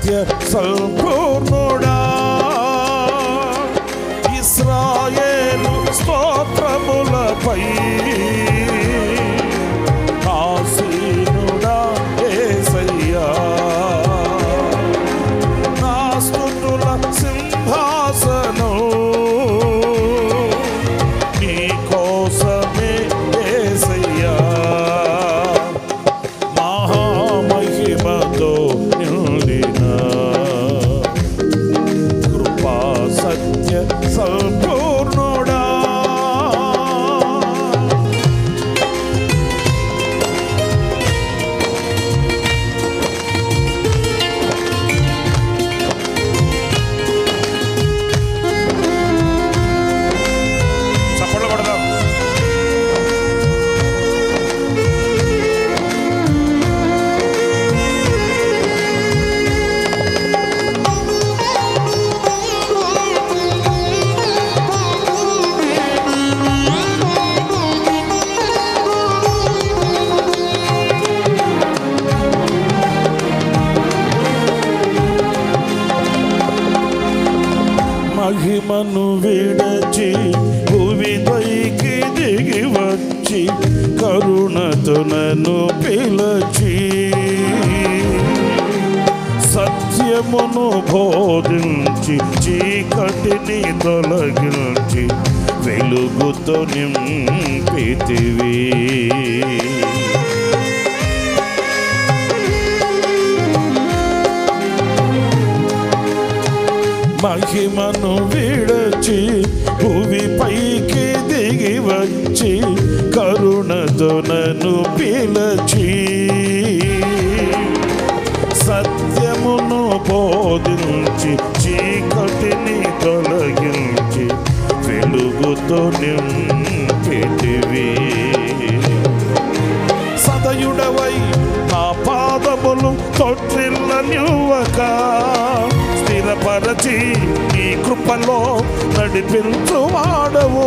సత్య సంపూర్ణుడా ఇశ్రాయేలు స్తోత్రములపై ఆసీనుడా యేసయ్యా నా స్తుతుల సింహాసనం నీ కోసమే యేసయ్యా మహామహిమతో నిండిన కృపా సత్య సంపూర్ణుడా చప్పట్లు కొడదాం. మహిమను విడచి భూమిపైకి దిగి వచ్చి కరుణతో నన్ను పిలచి సత్యమును బోధించి చీకటిని తొలగించి వెలుగుతో నింపితివి మహిమను విడచి భూమిపైకి దిగి వచ్చి కరుణతో నన్ను పిలచి సత్యమును బోధించి చీకటిని తొలగించి వెలుగుతో నింపితివి సదయుడవై నా పాదములు తొట్టిల్లనివ్వక స్థిరపరచి నీ కృపలో నడిపించువాడవు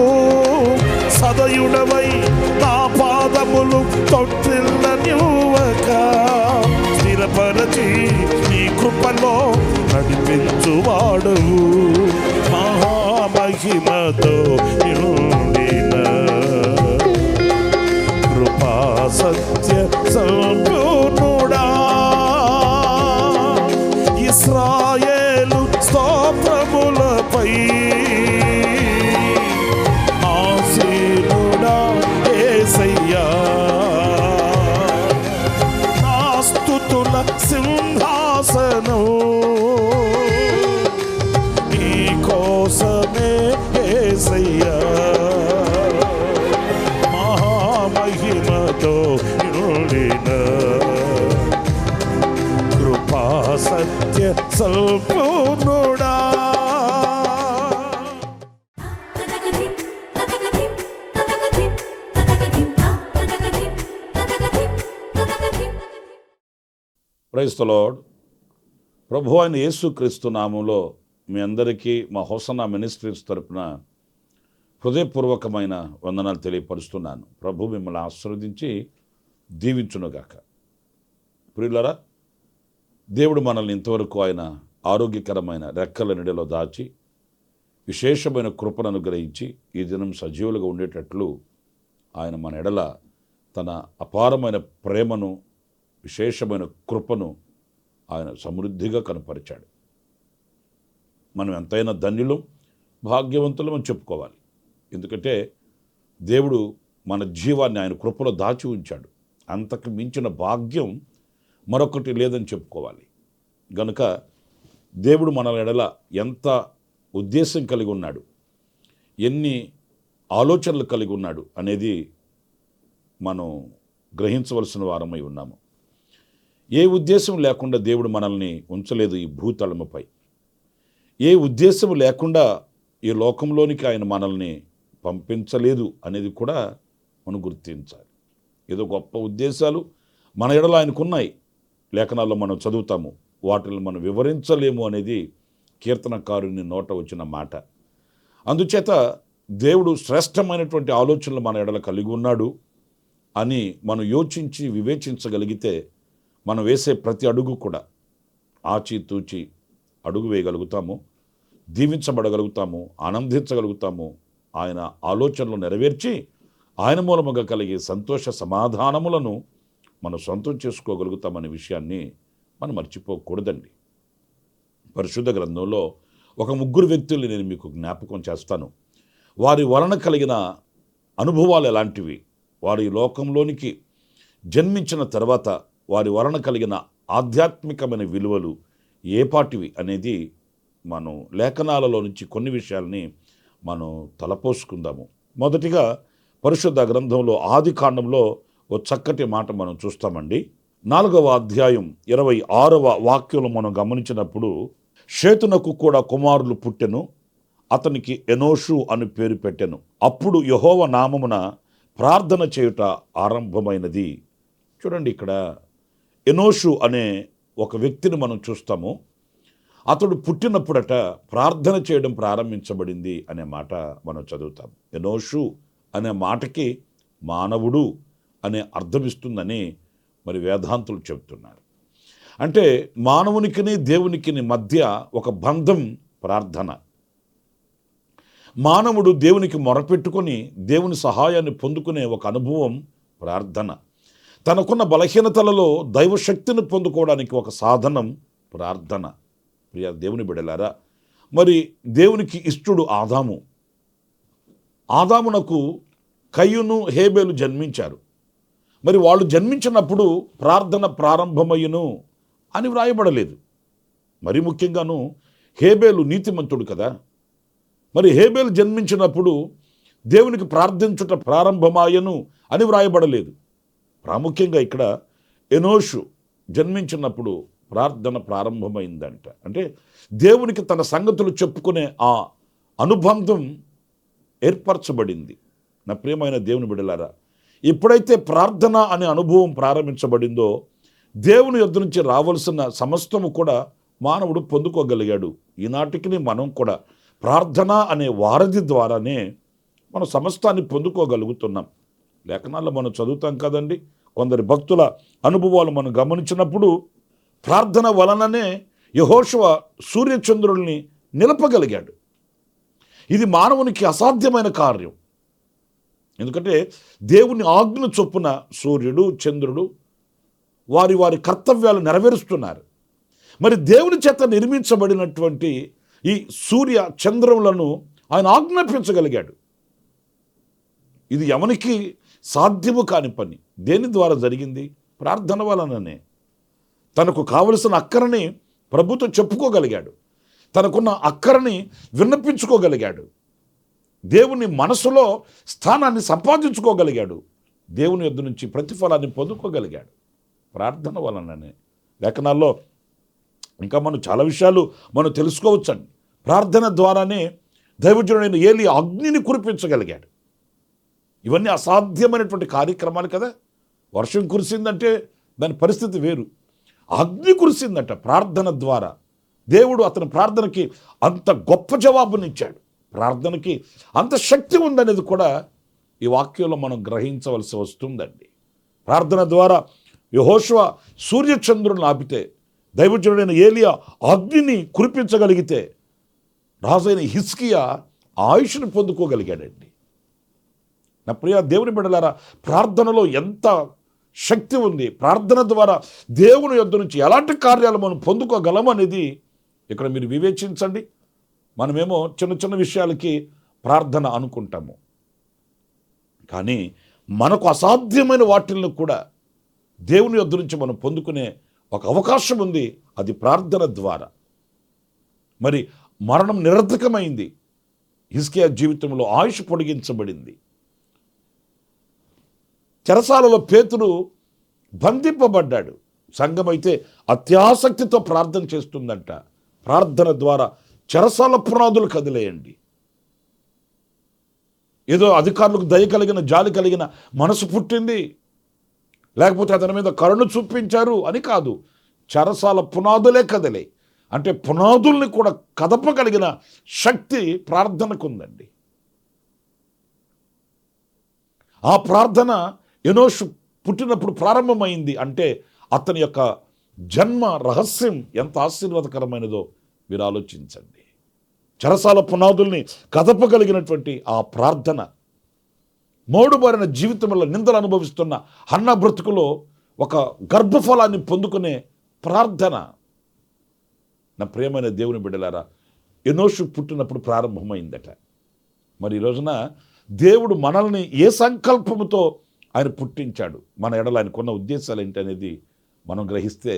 సదయుడవై నా పాదములు తొట్టిల్లనివ్వక స్థిరపరచి నీ కృపలో నడిపించువాడవు మహామహిమతో నిండిన కృపా సత్య సంపూర్ణుడా ఇశ్రాయేలు స్తోత్రములపై ఆసీనుడా యేసయ్యా నా స్తుతుల సింహాసనం నీ కోసమే యేసయ్యా మహామహిమతో నిండిన కృపా సత్య సంపూర్ణుడా ప్రైజ్ ది లార్డ్. ప్రభు అయిన యేసుక్రీస్తు నామములో మీ అందరికీ మా హోసన్నా మినిస్ట్రీస్ తరపున హృదయపూర్వకమైన వందనాలు తెలియపరుస్తున్నాను. ప్రభు మిమ్మల్ని ఆశీర్వదించి దీవించునుగాక. ప్రియులారా, దేవుడు మనల్ని ఇంతవరకు ఆయన ఆరోగ్యకరమైన రెక్కల నీడలో దాచి విశేషమైన కృపను అనుగ్రహించి ఈ దినం సజీవులుగా ఉండేటట్లు ఆయన మన ఎడల తన అపారమైన ప్రేమను విశేషమైన కృపను ఆయన సమృద్ధిగా కనపరిచాడు. మనం ఎంతైనా ధన్యులం, భాగ్యవంతులం అని చెప్పుకోవాలి. ఎందుకంటే దేవుడు మన జీవాన్ని ఆయన కృపలో దాచి ఉంచాడు. అంతకు మించిన భాగ్యం మరొకటి లేదని చెప్పుకోవాలి. గనుక దేవుడు మన ఎడల ఎంత ఉద్దేశం కలిగి ఉన్నాడు, ఎన్ని ఆలోచనలు కలిగి ఉన్నాడు అనేది మనం గ్రహించవలసిన వారమై ఉన్నాము. ఏ ఉద్దేశం లేకుండా దేవుడు మనల్ని ఉంచలేదు ఈ భూతలముపై. ఏ ఉద్దేశం లేకుండా ఈ లోకంలోనికి ఆయన మనల్ని పంపించలేదు అనేది కూడా మనం గుర్తించాలి. ఏదో గొప్ప ఉద్దేశాలు మన ఎడల ఆయనకున్నాయి. లేఖనాల్లో మనం చదువుతాము, వాటిని మనం వివరించలేము అనేది కీర్తనకారుని నోట వచ్చిన మాట. అందుచేత దేవుడు శ్రేష్టమైనటువంటి ఆలోచనలు మన ఎడల కలిగి ఉన్నాడు అని మనం యోచించి వివేచించగలిగితే మనం వేసే ప్రతి అడుగు కూడా ఆచితూచి అడుగు వేయగలుగుతాము, దీవించబడగలుగుతాము, ఆనందించగలుగుతాము. ఆయన ఆలోచనలు నెరవేర్చి ఆయన మూలముగా కలిగే సంతోష సమాధానములను మనం సొంతం చేసుకోగలుగుతామనే విషయాన్ని మనం మర్చిపోకూడదండి. పరిశుద్ధ గ్రంథంలో ఒక 3 వ్యక్తుల్ని నేను మీకు జ్ఞాపకం చేస్తాను. వారి వలన కలిగిన అనుభవాలు ఎలాంటివి, వారి లోకంలోనికి జన్మించిన తర్వాత వారి వలన కలిగిన ఆధ్యాత్మికమైన విలువలు ఏపాటివి అనేది మనం లేఖనాలలో నుంచి కొన్ని విషయాల్ని మనం తలపోసుకుందాము. మొదటిగా పరిశుద్ధ గ్రంథంలో ఆది కాండంలో ఓ చక్కటి మాట మనం చూస్తామండి. 4వ అధ్యాయం 26వ వాక్యంలో మనం గమనించినప్పుడు, షేతునకు కూడా కుమారులు పుట్టెను, అతనికి ఎనోషు అని పేరు పెట్టెను. అప్పుడు యెహోవా నామమున ప్రార్థన చేయుట ఆరంభమైనది. చూడండి, ఇక్కడ ఎనోషు అనే ఒక వ్యక్తిని మనం చూస్తాము. అతడు పుట్టినప్పుడట ప్రార్థన చేయడం ప్రారంభించబడింది అనే మాట మనం చదువుతాం. ఎనోషు అనే మాటకి మానవుడు అనే అర్థమిస్తుందని మరి వేదాంతులు చెబుతున్నారు. అంటే మానవునికిని దేవునికి మధ్య ఒక బంధం ప్రార్థన. మానవుడు దేవునికి మొరపెట్టుకొని దేవుని సహాయాన్ని పొందుకునే ఒక అనుభవం ప్రార్థన. తనకున్న బలహీనతలలో దైవశక్తిని పొందుకోవడానికి ఒక సాధనం ప్రార్థన. ప్రియ దేవుని బిడ్డలారా, మరి దేవునికి ఇష్టడు ఆదాము. ఆదామునకు కయ్యూను హేబేలు జన్మించారు. మరి వాళ్ళు జన్మించినప్పుడు ప్రార్థన ప్రారంభమయ్యును అని వ్రాయబడలేదు. మరి ముఖ్యంగాను హేబేలు నీతిమంతుడు కదా. మరి హేబేలు జన్మించినప్పుడు దేవునికి ప్రార్థించుట ప్రారంభమాయను అని వ్రాయబడలేదు. ప్రాముఖ్యంగా ఇక్కడ ఎనోషు జన్మించినప్పుడు ప్రార్థన ప్రారంభమైందంట. అంటే దేవునికి తన సంగతులు చెప్పుకునే ఆ అనుబంధం ఏర్పరచబడింది. నా ప్రియమైన దేవుని బిడ్డలారా, ఎప్పుడైతే ప్రార్థన అనే అనుభవం ప్రారంభించబడిందో దేవుని యొద్ద నుంచి రావాల్సిన సమస్తము కూడా మానవుడు పొందుకోగలిగాడు. ఈనాటికి మనం కూడా ప్రార్థన అనే వారధి ద్వారానే మనం సమస్తాన్ని పొందుకోగలుగుతున్నాం. లేఖనాల్లో మనం చదువుతాం కదండి, కొందరి భక్తుల అనుభవాలు మనం గమనించినప్పుడు ప్రార్థన వలననే యెహోషువ సూర్యచంద్రుల్ని నిలపగలిగాడు. ఇది మానవునికి అసాధ్యమైన కార్యం. ఎందుకంటే దేవుని ఆజ్ఞ చొప్పున సూర్యుడు చంద్రుడు వారి వారి కర్తవ్యాలు నెరవేరుస్తున్నారు. మరి దేవుని చేత నిర్మించబడినటువంటి ఈ సూర్య చంద్రములను ఆయన ఆజ్ఞాపించగలిగాడు. ఇది ఎవనికి సాధ్యము కాని పని. దేని ద్వారా జరిగింది? ప్రార్థన వలననే. తనకు కావలసిన అక్కరని ప్రభుతో చెప్పుకోగలిగాడు. తనకున్న అక్కరని విన్నపించుకోగలిగాడు. దేవుని మనసులో స్థానాన్ని సంపాదించుకోగలిగాడు. దేవుని యొద్ద నుంచి ప్రతిఫలాన్ని పొందుకోగలిగాడు ప్రార్థన వలననే. లేఖనాల్లో ఇంకా మనం చాలా విషయాలు మనం తెలుసుకోవచ్చండి. ప్రార్థన ద్వారానే దైవజనుడైన ఏలీ అగ్నిని కురిపించగలిగాడు. ఇవన్నీ అసాధ్యమైనటువంటి కార్యక్రమాలు కదా. వర్షం కురిసిందంటే దాని పరిస్థితి వేరు. అగ్ని కురిసిందంట ప్రార్థన ద్వారా. దేవుడు అతని ప్రార్థనకి అంత గొప్ప జవాబునిచ్చాడు. ప్రార్థనకి అంత శక్తి ఉందనేది కూడా ఈ వాక్యంలో మనం గ్రహించవలసి వస్తుందండి. ప్రార్థన ద్వారా యెహోషువ సూర్యచంద్రులను ఆపితే, దైవజనుడైన ఏలియా అగ్నిని కురిపించగలిగితే, రాజైన హిజ్కియా ఆయుష్ను పొందుకోగలిగాడండి. నా ప్రియ దేవుని బిడ్డలారా, ప్రార్థనలో ఎంత శక్తి ఉంది. ప్రార్థన ద్వారా దేవుని యొద్ద నుంచి ఎలాంటి కార్యాలు మనం పొందుకోగలం అనేది ఇక్కడ మీరు వివేచించండి. మనమేమో చిన్న చిన్న విషయాలకి ప్రార్థన అనుకుంటాము, కానీ మనకు అసాధ్యమైన వాటిల్లో కూడా దేవుని యొద్ద నుంచి మనం పొందుకునే ఒక అవకాశం ఉంది. అది ప్రార్థన ద్వారా. మరి మరణం నిరర్థకమైంది. హిజ్కియా జీవితంలో ఆయుష్ పొడిగించబడింది. చెరసాలలో పేతురు బంధింపబడ్డాడు. సంఘమైతే అత్యాసక్తితో ప్రార్థన చేస్తుందంట. ప్రార్థన ద్వారా చెరసాల పునాదులు కదిలేయండి. ఏదో అధికారులకు దయ కలిగిన జాలి కలిగిన మనసు పుట్టింది, లేకపోతే అతని మీద కరుణ చూపించారు అని కాదు. చెరసాల పునాదులే కదిలే. అంటే పునాదుల్ని కూడా కదపగలిగిన శక్తి ప్రార్థనకు ఉందండి. ఆ ప్రార్థన ఎనోషు పుట్టినప్పుడు ప్రారంభమైంది. అంటే అతని యొక్క జన్మ రహస్యం ఎంత ఆశీర్వాదకరమైనదో మీరు ఆలోచించండి. చెరసాల పునాదుల్ని కదపగలిగినటువంటి ఆ ప్రార్థన, మోడుబారిన జీవితం వల్ల నిందలు అనుభవిస్తున్న హన్న బ్రతుకులో ఒక గర్భఫలాన్ని పొందుకునే ప్రార్థన. నా ప్రియమైన దేవుని బిడ్డలారా, ఎనోషు పుట్టినప్పుడు ప్రారంభమైందట. మరి ఈ రోజున దేవుడు మనల్ని ఏ సంకల్పముతో ఆయన పుట్టించాడు, మన ఎడల ఆయనకున్న ఉద్దేశాలు ఏంటి అనేది మనం గ్రహిస్తే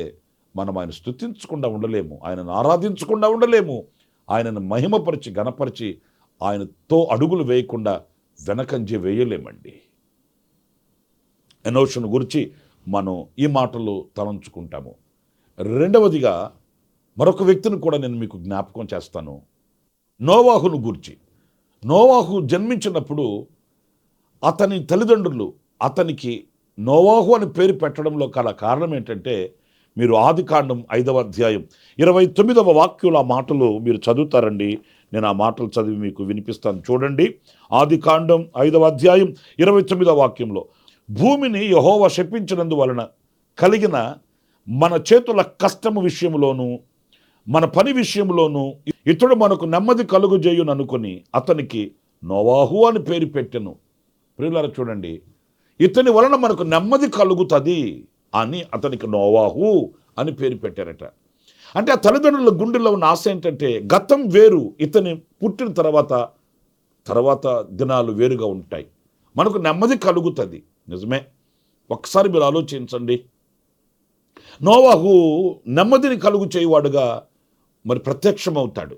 మనం ఆయన స్తుతించకుండా ఉండలేము, ఆయనను ఆరాధించకుండా ఉండలేము, ఆయనను మహిమపరిచి గణపరిచి ఆయనతో అడుగులు వేయకుండా వెనకంజే వేయలేమండి. ఎనోషును గురించి మనం ఈ మాటలు తలంచుకుంటాము. రెండవదిగా మరొక వ్యక్తిని కూడా నేను మీకు జ్ఞాపకం చేస్తాను, నోవాహును గురించి. నోవాహు జన్మించినప్పుడు అతని తల్లిదండ్రులు అతనికి నోవాహు అని పేరు పెట్టడంలో గల కారణం ఏంటంటే, మీరు ఆదికాండం 5వ అధ్యాయం 29వ వాక్యంలో ఆ మాటలు మీరు చదువుతారండి. నేను ఆ మాటలు చదివి మీకు వినిపిస్తాను, చూడండి. ఆదికాండం 5వ అధ్యాయం 29వ వాక్యంలో, భూమిని యెహోవా శపించినందువలన కలిగిన మన చేతుల కష్టము విషయంలోనూ మన పని విషయంలోనూ ఇతడు మనకు నెమ్మది కలుగుజేయును అనుకుని అతనికి నోవాహు అని పేరు పెట్టెను. ప్రియులారా చూడండి, ఇతని వలన మనకు నెమ్మది కలుగుతుంది అని అతనికి నోవాహు అని పేరు పెట్టారట. అంటే ఆ తల్లిదండ్రుల గుండెల్లో ఉన్న ఆశ ఏంటంటే, గతం వేరు, ఇతని పుట్టిన తర్వాత దినాలు వేరుగా ఉంటాయి, మనకు నెమ్మది కలుగుతుంది. నిజమే. ఒకసారి మీరు ఆలోచించండి, నోవాహు నెమ్మదిని కలుగు చేయువాడుగా మరి ప్రత్యక్షమవుతాడు.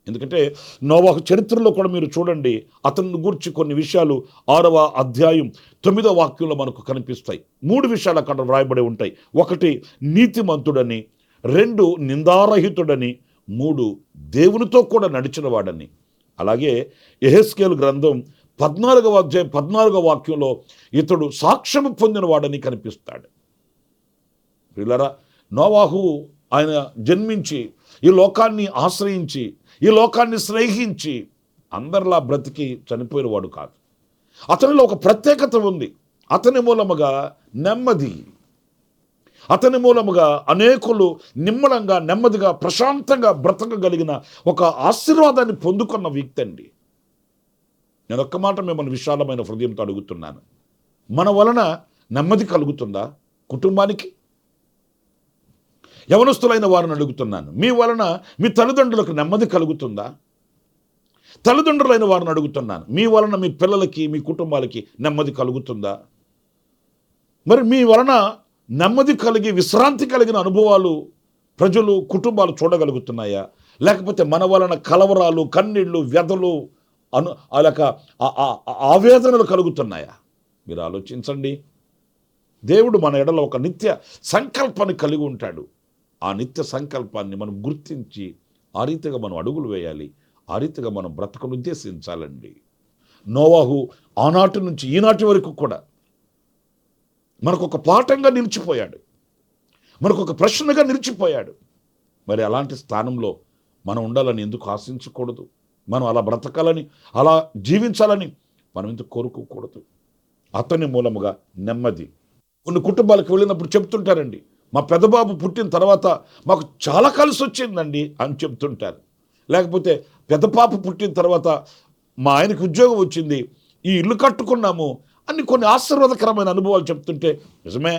ఎందుకంటే నోవాహు చరిత్రలో కూడా మీరు చూడండి, అతన్ని గురించి కొన్ని విషయాలు 6వ అధ్యాయం 9వ వాక్యంలో మనకు కనిపిస్తాయి. 3 విషయాలు అక్కడ వ్రాయబడి ఉంటాయి. 1 నీతిమంతుడని, 2 నిందారహితుడని, 3 దేవునితో కూడా నడిచిన వాడని. అలాగే యెహెజ్కేలు గ్రంథం 14వ అధ్యాయం 14వ వాక్యంలో ఇతడు సాక్ష్యము పొందిన వాడని కనిపిస్తాడు. ప్రియులారా, నోవాహు ఆయన జన్మించి ఈ లోకాన్ని ఆశ్రయించి ఈ లోకాన్ని స్నేహించి అందరిలా బ్రతికి చనిపోయిన వాడు కాదు. అతనిలో ఒక ప్రత్యేకత ఉంది. అతని మూలముగా నెమ్మది, అతని మూలముగా అనేకులు నిమ్మలంగా నెమ్మదిగా ప్రశాంతంగా బ్రతకగలిగిన ఒక ఆశీర్వాదాన్ని పొందుకున్న వ్యక్తి అండి. నేను ఒక్క మాట మిమ్మల్ని విశాలమైన హృదయంతో అడుగుతున్నాను, మన వలన నెమ్మది కలుగుతుందా కుటుంబానికి? యవనస్తులైన వారిని అడుగుతున్నాను, మీ వలన మీ తల్లిదండ్రులకు నెమ్మది కలుగుతుందా? తల్లిదండ్రులైన వారిని అడుగుతున్నాను, మీ వలన మీ పిల్లలకి మీ కుటుంబాలకి నెమ్మది కలుగుతుందా? మరి మీ వలన నెమ్మది కలిగి విశ్రాంతి కలిగిన అనుభవాలు ప్రజలు కుటుంబాలు చూడగలుగుతున్నాయా? లేకపోతే మన వలన కలవరాలు కన్నీళ్ళు వ్యధలు అలాగ ఆవేదనలు కలుగుతున్నాయా? మీరు ఆలోచించండి. దేవుడు మన ఎడల ఒక నిత్య సంకల్పాన్ని కలిగి ఉంటాడు. ఆ నిత్య సంకల్పాన్ని మనం గుర్తించి ఆ రీతిగా మనం అడుగులు వేయాలి, ఆ రీతిగా మనం బ్రతకను ఉద్దేశించాలండి. నోవాహు ఆనాటి నుంచి ఈనాటి వరకు కూడా మనకొక పాఠంగా నిలిచిపోయాడు, మనకొక ప్రశ్నగా నిలిచిపోయాడు. మరి అలాంటి స్థానంలో మనం ఉండాలని ఎందుకు ఆశించకూడదు? మనం అలా బ్రతకాలని అలా జీవించాలని మనం ఎందుకు కోరుకోకూడదు? అతని మూలముగా నెమ్మది. కొన్ని కుటుంబాలకు వెళ్ళినప్పుడు చెప్తుంటారండి, మా పెద్దబాబు పుట్టిన తర్వాత మాకు చాలా కలిసి వచ్చిందండి అని చెప్తుంటారు. లేకపోతే పెద్ద పాప పుట్టిన తర్వాత మా ఆయనకు ఉద్యోగం వచ్చింది, ఈ ఇల్లు కట్టుకున్నాము అని కొన్ని ఆశీర్వాదకరమైన అనుభవాలు చెప్తుంటే నిజమే,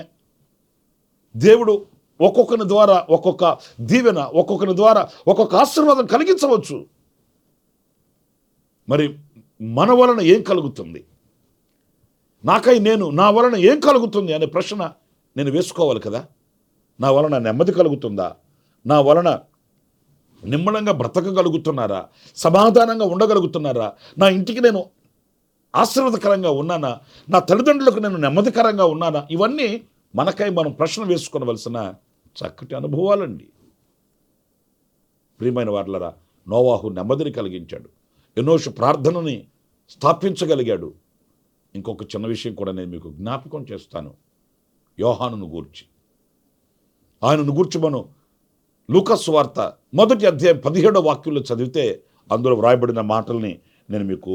దేవుడు ఒక్కొక్కరి ద్వారా ఒక్కొక్క దీవెన, ఒక్కొక్కరి ద్వారా ఒక్కొక్క ఆశీర్వాదం కలిగించవచ్చు. మరి మన వలన ఏం కలుగుతుంది? నా వలన ఏం కలుగుతుంది అనే ప్రశ్న నేను వేసుకోవాలి కదా. నా వలన నెమ్మది కలుగుతుందా? నా వలన నిమ్మలంగా బ్రతకగలుగుతున్నారా? సమాధానంగా ఉండగలుగుతున్నారా? నా ఇంటికి నేను ఆశీర్వాదకరంగా ఉన్నానా? నా తల్లిదండ్రులకు నేను నెమ్మదికరంగా ఉన్నానా? ఇవన్నీ మనకై మనం ప్రశ్న వేసుకోవలసిన చక్కటి అనుభవాలండి. ప్రియమైన వారలారా, నోవాహు నెమ్మదిని కలిగించాడు, ఎనోషు ప్రార్థనని స్థాపించగలిగాడు. ఇంకొక చిన్న విషయం కూడా నేను మీకు జ్ఞాపకం చేస్తాను, యోహానును గూర్చి. ఆయనను గూర్చి మనం లూకా సువార్త 1వ అధ్యాయం 17వ వాక్యంలో చదివితే అందులో వ్రాయబడిన మాటల్ని నేను మీకు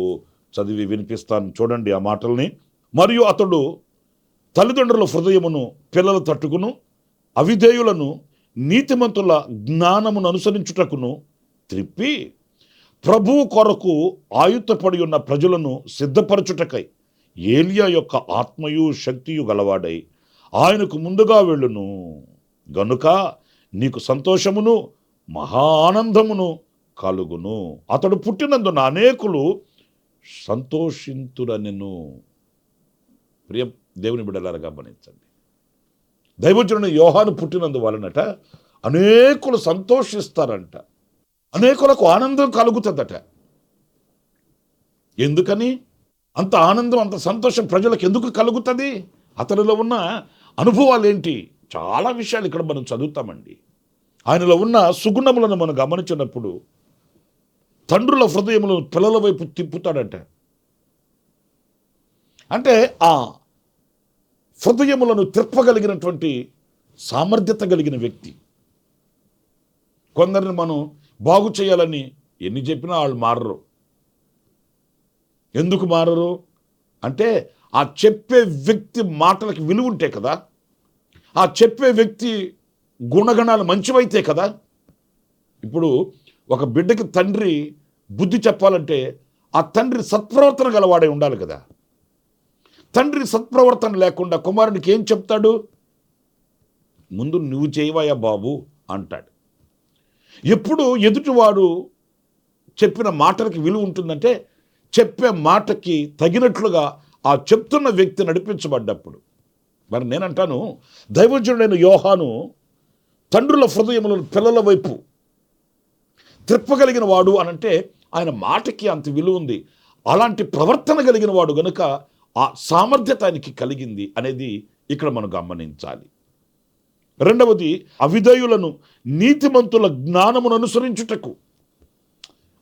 చదివి వినిపిస్తాను, చూడండి ఆ మాటల్ని. మరియు అతడు తల్లిదండ్రుల హృదయమును పిల్లలు తట్టుకును, అవిధేయులను నీతిమంతుల జ్ఞానమును అనుసరించుటకును త్రిప్పి ప్రభువు కొరకు ఆయుత్తపడి ఉన్న ప్రజలను సిద్ధపరచుటకై ఏలియా యొక్క ఆత్మయు శక్తియు గలవాడై ఆయనకు ముందుగా వెళ్ళును. గనుక నీకు సంతోషమును మహా ఆనందమును కలుగును. అతడు పుట్టినందున అనేకులు సంతోషింతురనెను. ప్రియ దేవుని బిడ్డలారా గమనించండి. దైవజనుడు యోహాను పుట్టినందువలనట అనేకులు సంతోషిస్తారంట, అనేకులకు ఆనందం కలుగుతుందట. ఎందుకని అంత ఆనందం, అంత సంతోషం ప్రజలకు ఎందుకు కలుగుతుంది? అతనిలో ఉన్న అనుభవాలు ఏంటి? చాలా విషయాలు ఇక్కడ మనం చదువుతామండి. ఆయనలో ఉన్న సుగుణములను మనం గమనించినప్పుడు తండ్రుల హృదయములను పిల్లల వైపు తిప్పుతాడంట. అంటే ఆ హృదయములను తిప్పగలిగినటువంటి సామర్థ్యత కలిగిన వ్యక్తి. కొందరిని మనం బాగు చేయాలని ఎన్ని చెప్పినా వాళ్ళు మారరు. ఎందుకు మారరు అంటే ఆ చెప్పే వ్యక్తి మాటలకు విలువ ఉంటే కదా, ఆ చెప్పే వ్యక్తి గుణగణాలు మంచివైతే కదా. ఇప్పుడు ఒక బిడ్డకి తండ్రి బుద్ధి చెప్పాలంటే ఆ తండ్రి సత్ప్రవర్తన గలవాడే ఉండాలి కదా. తండ్రి సత్ప్రవర్తన లేకుండా కుమారునికి ఏం చెప్తాడు? ముందు నువ్వు చేయవయ్యా బాబు అంటాడు. ఎప్పుడు ఎదుటివాడు చెప్పిన మాటలకి విలువ ఉంటుందంటే చెప్పే మాటకి తగినట్లుగా ఆ చెప్తున్న వ్యక్తి నడిపించబడ్డప్పుడు. మరి నేనంటాను, దైవజనుడైన యోహాను తండ్రుల హృదయములను పిల్లల వైపు త్రిప్పగలిగిన వాడు అనంటే ఆయన మాటకి అంత విలువ ఉంది. అలాంటి ప్రవర్తన కలిగిన వాడు గనుక ఆ సామర్థ్యత ఆయనకి కలిగింది అనేది ఇక్కడ మనం గమనించాలి. రెండవది, అవిధేయులను నీతిమంతుల జ్ఞానమును అనుసరించుటకు.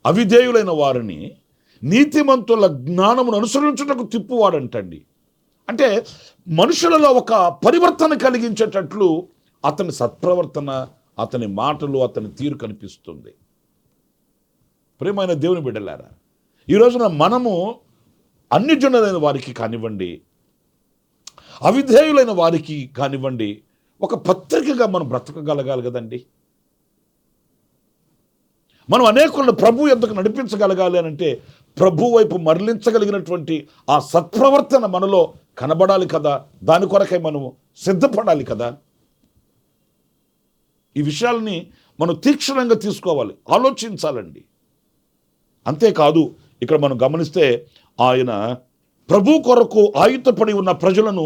అవిధేయులైన వారిని నీతిమంతుల జ్ఞానమును అనుసరించుటకు తిప్పువాడంటండి. అంటే మనుషులలో ఒక పరివర్తన కలిగించేటట్లు అతని సత్ప్రవర్తన, అతని మాటలు, అతని తీరు కనిపిస్తుంది. ప్రియమైన దేవుని బిడ్డలారా, ఈ రోజున మనము అన్ని జనులైన వారికి కానివ్వండి, అవిధేయులైన వారికి కానివ్వండి, ఒక పత్రికగా మనం బ్రతకగలగాలి కదండి. మనం అనేకులను ప్రభు ఎందుకు నడిపించగలగాలి అని అంటే ప్రభు వైపు మరలించగలిగినటువంటి ఆ సత్ప్రవర్తన మనలో కనబడాలి కదా. దాని కొరకై మనము సిద్ధపడాలి కదా. ఈ విషయాల్ని మనం తీక్షణంగా తీసుకోవాలి, ఆలోచించాలండి. అంతేకాదు, ఇక్కడ మనం గమనిస్తే ఆయన ప్రభు కొరకు ఆయుధపడి ఉన్న ప్రజలను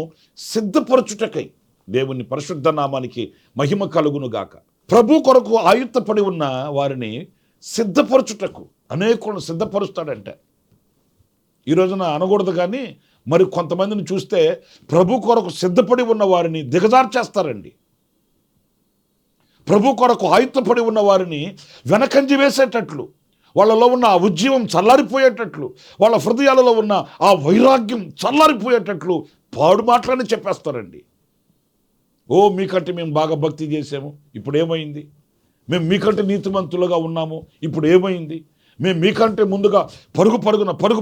సిద్ధపరచుటకై, దేవుని పరిశుద్ధ నామానికి మహిమ కలుగునుగాక. ప్రభు కొరకు ఆయుధపడి ఉన్న వారిని సిద్ధపరచుటకు అనేకులను సిద్ధపరుస్తాడంట. ఈ రోజున అనకూడదు కానీ మరి కొంతమందిని చూస్తే ప్రభు కొరకు సిద్ధపడి ఉన్న వారిని దిగజార్చేస్తారండి. ప్రభు కొరకు ఆయుధపడి ఉన్న వారిని వెనకంజి వేసేటట్లు, వాళ్ళలో ఉన్న ఆ ఉద్యమం చల్లారిపోయేటట్లు, వాళ్ళ హృదయాలలో ఉన్న ఆ వైరాగ్యం చల్లారిపోయేటట్లు పాడు మాటలని చెప్పేస్తారండి. ఓ మీకంటే మేము బాగా భక్తి చేసాము, ఇప్పుడు ఏమైంది? మేము మీకంటే నీతిమంతులుగా ఉన్నాము, ఇప్పుడు ఏమైంది? మేము మీకంటే ముందుగా పరుగు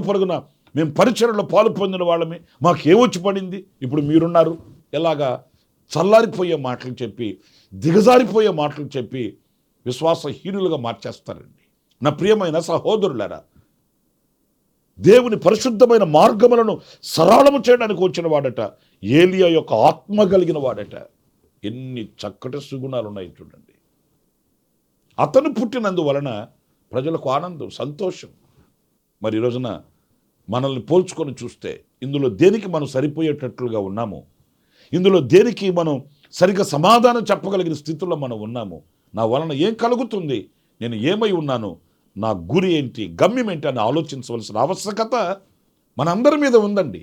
పరుగున మేము పరిచర్యలో పాలు పొందిన వాళ్ళమే, మాకేమొచ్చి పడింది, ఇప్పుడు మీరున్నారు. ఎలాగా చల్లారిపోయే మాటలు చెప్పి, దిగజారిపోయే మాటలు చెప్పి విశ్వాసహీనులుగా మార్చేస్తారండి. నా ప్రియమైన సహోదరులారా, దేవుని పరిశుద్ధమైన మార్గములను సరళము చేయడానికి వచ్చిన వాడట ఏలియా యొక్క ఆత్మ కలిగిన వాడట. ఎన్ని చక్కటి సుగుణాలు ఉన్నాయి చూడండి. అతను పుట్టినందువలన ప్రజలకు ఆనందం, సంతోషం. మరి ఈ రోజున మనల్ని పోల్చుకొని చూస్తే ఇందులో దేనికి మనం సరిపోయేటట్లుగా ఉన్నాము, ఇందులో దేనికి మనం సరిగ్గా సమాధానం చెప్పగలిగిన స్థితిలో మనం ఉన్నాము, నా వలన ఏం కలుగుతుంది, నేను ఏమై ఉన్నాను, నా గురి ఏంటి, గమ్యం ఏంటి అని ఆలోచించవలసిన ఆవశ్యకత మనందరి మీద ఉందండి.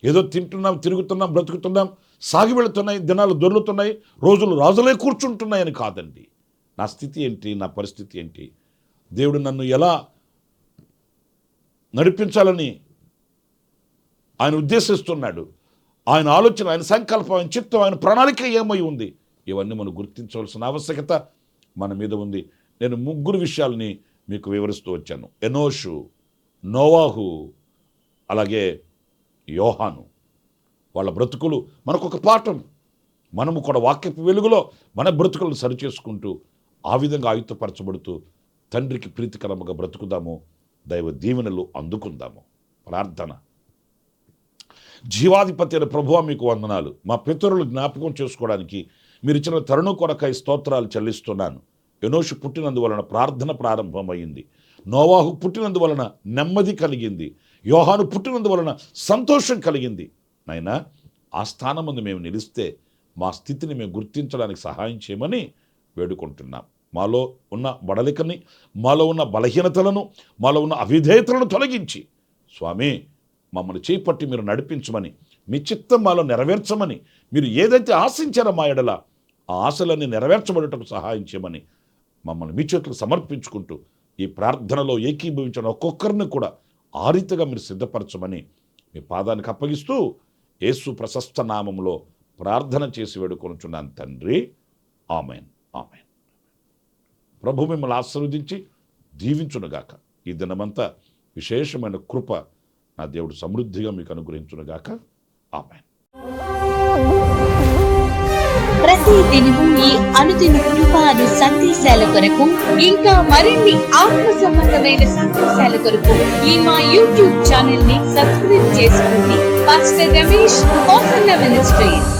ఏదో తింటున్నాం, తిరుగుతున్నాం, బ్రతుకుతున్నాం, సాగి వెళుతున్నాయి, దినాలు దొర్లుతున్నాయి, రోజులు రాజులే కూర్చుంటున్నాయని కాదండి. నా స్థితి ఏంటి, నా పరిస్థితి ఏంటి, దేవుడు నన్ను ఎలా నడిపించాలని ఆయన ఉద్దేశిస్తున్నాడు, ఆయన ఆలోచన, ఆయన సంకల్పం, ఆయన చిత్తం, ఆయన ప్రణాళిక ఏమై ఉంది, ఇవన్నీ మనం గుర్తించవలసిన ఆవశ్యకత మన మీద ఉంది. నేను 3 విషయాలని మీకు వివరిస్తూ వచ్చాను. ఎనోషు, నోవాహు, అలాగే యోహాను. వాళ్ళ బ్రతుకులు మనకొక పాఠం. మనము కూడా వాక్యపు వెలుగులో మన బ్రతుకులను సరిచేసుకుంటూ ఆ విధంగా ఆయుత్తపరచబడుతూ తండ్రికి ప్రీతికరముగా బ్రతుకుదాము. దైవ దీవెనలు అందుకుందాము. ప్రార్థన. జీవాధిపతి అయిన ప్రభువా, మీకు వందనాలు. మా పితరులు జ్ఞాపకం చేసుకోవడానికి మీరు ఇచ్చిన తరుణం కొరకై స్తోత్రాలు చెల్లిస్తున్నాను. ఎనోషు పుట్టినందువలన ప్రార్థన ప్రారంభమైంది. నోవాహు పుట్టినందువలన నెమ్మది కలిగింది. యోహాను పుట్టినందువలన సంతోషం కలిగింది. నాయనా, ఆ స్థానం ముందు మేము నిలిస్తే మా స్థితిని మేము గుర్తించడానికి సహాయం చేయమని వేడుకుంటున్నాం. మాలో ఉన్న బడలికని, మాలో ఉన్న బలహీనతలను, మాలో ఉన్న అవిధేయతలను తొలగించి స్వామి మమ్మల్ని చేపట్టి మీరు నడిపించమని, మీ చిత్తం మాలో నెరవేర్చమని, మీరు ఏదైతే ఆశించారో మా ఎడల ఆ ఆశలన్నీ నెరవేర్చబడటకు సహాయం చేయమని మమ్మల్ని మీ చేతులకు సమర్పించుకుంటూ ఈ ప్రార్థనలో ఏకీభవించిన ఒక్కొక్కరిని కూడా ఆ రీతిగా మీరు సిద్ధపరచమని మీ పాదానికి అప్పగిస్తూ యేసు ప్రశస్త నామంలో ప్రార్థన చేసి వేడుకొనుచున్నాను తండ్రి. Amen, amen. ప్రభు మిమ్మల్ని ఆశీర్వదించి దీవించునుగాక. ఈ దినమంతా విశేషమైన కృప నా దేవుడు సమృద్ధిగా మీకు అనుగ్రహించునుగాక. ఆమెన్. ప్రతి దినము ఈ అనుదిన కృపాను సందేశాల కొరకు, ఇంకా మరిన్ని ఆత్మ సంబంధమైన సందేశాల కొరకు ఈ మా యూట్యూబ్ ఛానల్ ని సబ్స్క్రైబ్ చేసుకోండి. Pastor Ramesh, hosanna ministries.